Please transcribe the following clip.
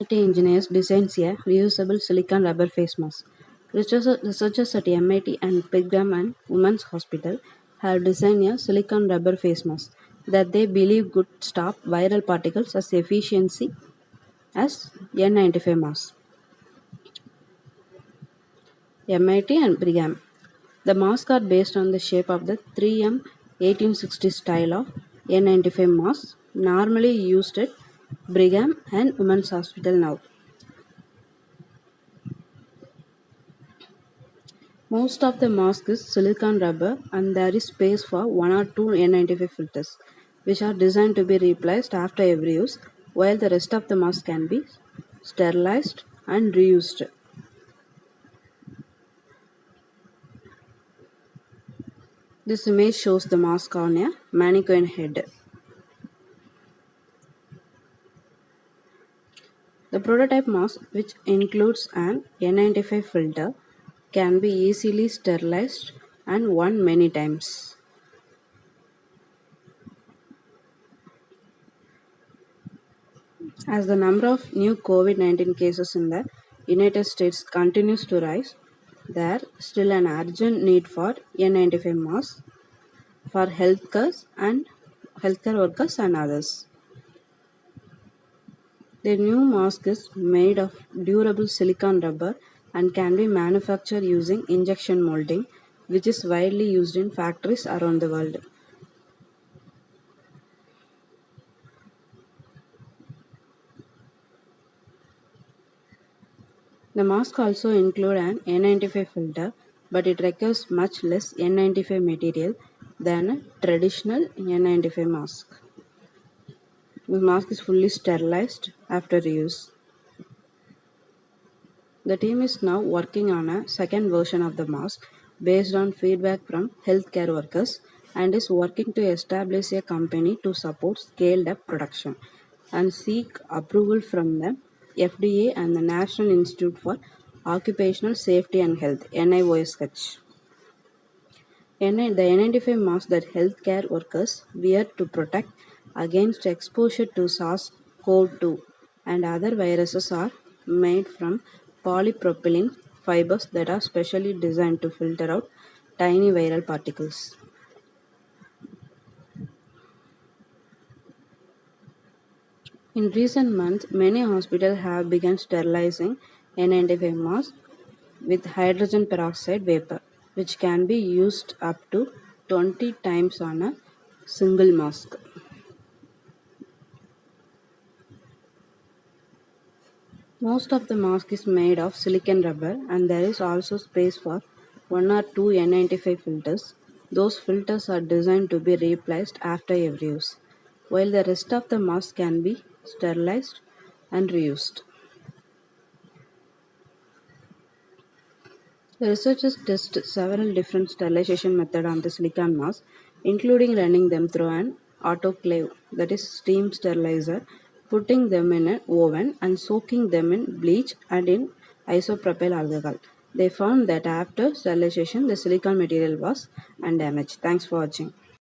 IT engineers designs a reusable silicon rubber face mask. Researchers at MIT and Brigham and Women's Hospital have designed a silicon rubber face mask that they believe could stop viral particles as efficiently as N95 masks. MIT and Brigham. The masks are based on the shape of the 3M 1860 style of N95 masks normally used at Brigham and Women's Hospital now. Most of the mask is silicon rubber and there is space for one or two N95 filters, which are designed to be replaced after every use, while the rest of the mask can be sterilized and reused. This image shows the mask on a mannequin head. The prototype mask, which includes an N95 filter, can be easily sterilized and worn many times. As the number of new COVID-19 cases in the United States continues to rise, there is still an urgent need for N95 masks for healthcare workers and others. The new mask is made of durable silicon rubber and can be manufactured using injection molding, which is widely used in factories around the world. The mask also include an N95 filter, but it requires much less N95 material than a traditional N95 mask. The mask is fully sterilized after use. The team is now working on a second version of the mask based on feedback from healthcare workers and is working to establish a company to support scaled up production and seek approval from the FDA and the National Institute for Occupational Safety and Health NIOSH. The N95 mask that healthcare workers wear to protect against exposure to SARS-CoV-2 and other viruses are made from polypropylene fibers that are specially designed to filter out tiny viral particles. In recent months, many hospitals have begun sterilizing N95 masks with hydrogen peroxide vapor, which can be used up to 20 times on a single mask. Most of the mask is made of silicon rubber and there is also space for one or two N95 filters. Those filters are designed to be replaced after every use, while the rest of the mask can be sterilized and reused. The researchers tested several different sterilization methods on the silicon mask, including running them through an autoclave, that is steam sterilizer, putting them in an oven and soaking them in bleach and in isopropyl alcohol. They found that after sterilization, the silicon material was undamaged. Thanks for watching.